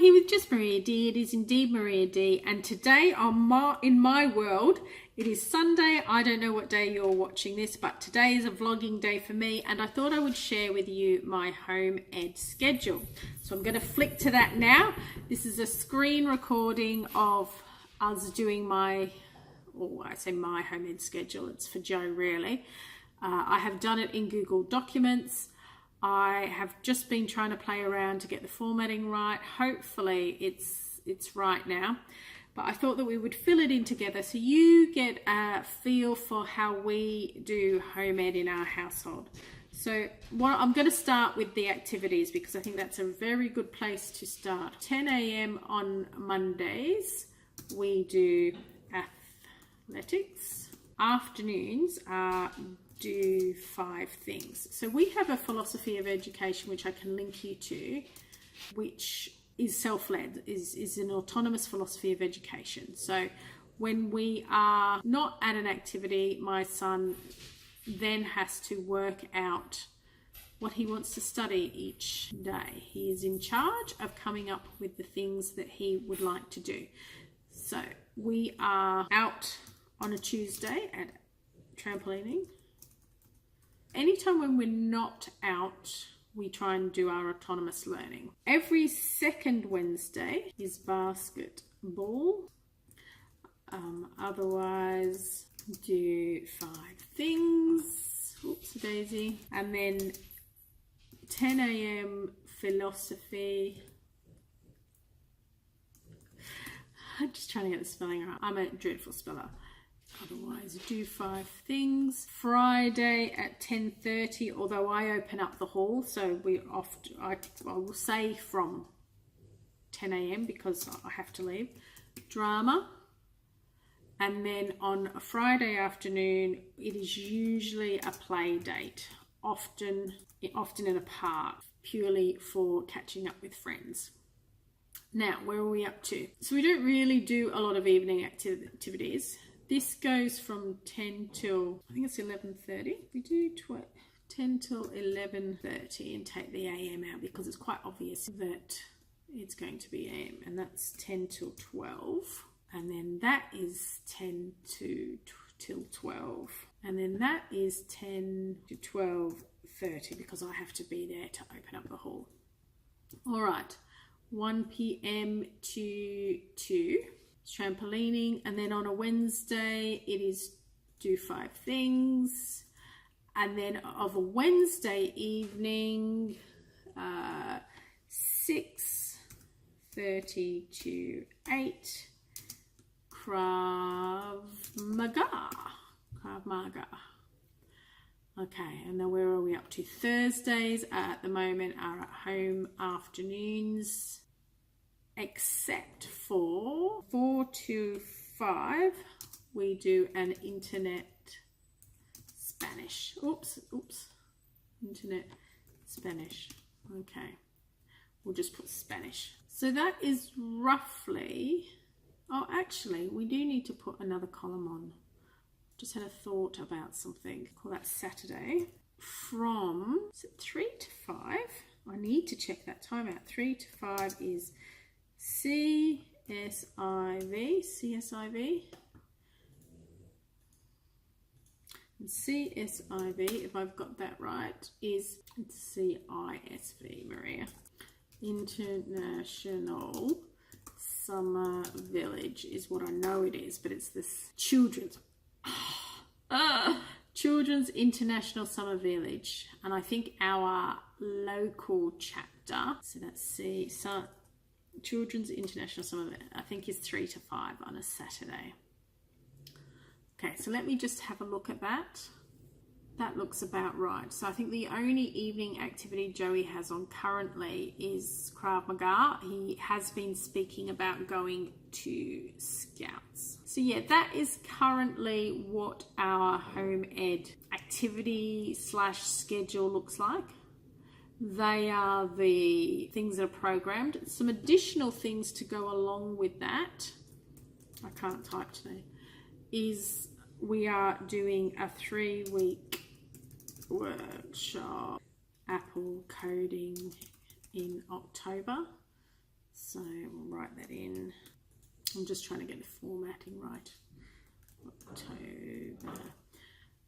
here with just Maria D. It is indeed Maria D. And today in my world, it is Sunday. I don't know what day you're watching this, but today is a vlogging day for me. And I thought I would share with you my home ed schedule. So I'm going to flick to that now. This is a screen recording of us doing I say my home ed schedule. It's for Joe really. I have done it in Google Documents. I have just been trying to play around to get the formatting right. Hopefully it's right now. But I thought that we would fill it in together so you get a feel for how we do home ed in our household. So I'm going to start with the activities because I think that's a very good place to start. 10 a.m. on Mondays, we do athletics. Afternoons are do 5 things. So we have a philosophy of education which I can link you to, which is self-led, is an autonomous philosophy of education. So when we are not at an activity, my son then has to work out what he wants to study each day. He is in charge of coming up with the things that he would like to do. So we are out on a Tuesday at trampolining. Anytime when we're not out, we try and do our autonomous learning. Every second Wednesday is basketball. Otherwise, do 5 things. Oops, daisy. And then 10 a.m. philosophy. I'm just trying to get the spelling right. I'm a dreadful speller. Otherwise, do 5 things. Friday at 10:30, although I open up the hall, so I will say from 10 a.m. because I have to leave. Drama. And then on a Friday afternoon, it is usually a play date, often in a park, purely for catching up with friends. Now, where are we up to? So we don't really do a lot of evening activities. This goes from 10 till, I think it's 11:30. We do 10 till 11:30 and take the AM out because it's quite obvious that it's going to be AM, and that's 10 till 12. And then that is 10 till 12. And then that is 10 to 12:30 because I have to be there to open up the hall. All right, 1 p.m. to 2. Trampolining, and then on a Wednesday it is do 5 things, and then of a Wednesday evening 6:30 to 8 Krav Maga. Okay, and now where are we up to? Thursdays at the moment are at home afternoons, except for 4 to 5, we do an internet Spanish. Internet Spanish. Okay, we'll just put Spanish. So that is roughly, actually, we do need to put another column on. Just had a thought about something. Call that Saturday. From, is it 3 to 5? I need to check that time out. 3 to 5 is CSIV, and CSIV, if I've got that right, is CISV, Maria. International Summer Village is what I know it is, but it's this Children's International Summer Village, and I think our local chapter, so that's Children's International Summer, I think is 3 to 5 on a Saturday. Okay, so let me just have a look at that. That looks about right. So I think the only evening activity Joey has on currently is Krav Maga. He has been speaking about going to Scouts. So yeah, that is currently what our home ed activity / schedule looks like. They are the things that are programmed. Some additional things to go along with that, I can't type today, is we are doing a 3-week workshop, Apple coding in October. So we'll write that in. I'm just trying to get the formatting right. October.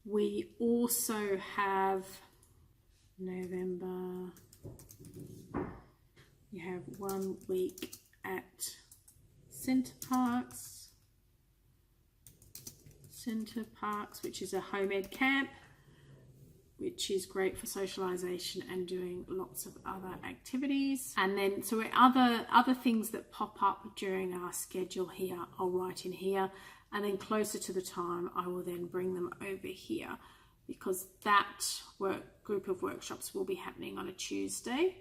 We also have November. You have 1 week at Centre Parks, which is a home ed camp, which is great for socialisation and doing lots of other activities. And then so other things that pop up during our schedule here, I'll write in here, and then closer to the time I will then bring them over here, because that group of workshops will be happening on a Tuesday.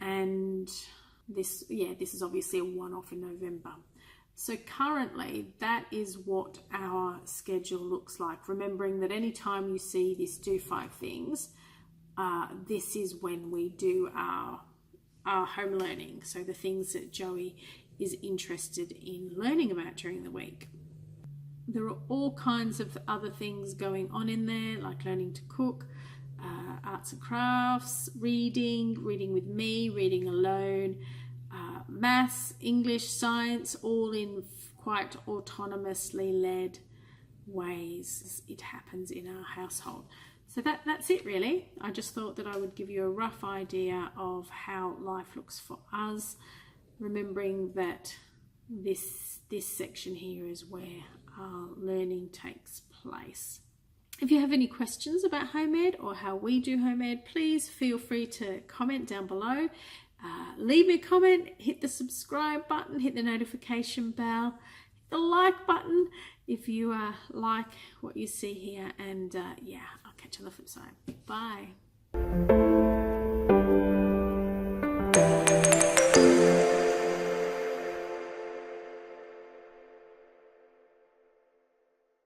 And this is obviously a one-off in November. So currently that is what our schedule looks like. Remembering that anytime you see this do 5 things, this is when we do our home learning. So the things that Joey is interested in learning about during the week. There are all kinds of other things going on in there, like learning to cook, arts and crafts, reading with me, reading alone, maths, English, science, all in quite autonomously led ways. It happens in our household. So that's it really. I just thought that I would give you a rough idea of how life looks for us, remembering that this section here is where our learning takes place. If you have any questions about home ed or how we do home ed, please feel free to comment down below. Leave me a comment, hit the subscribe button, hit the notification bell, hit the like button if you like what you see here, and yeah, I'll catch you on the flip side. Bye.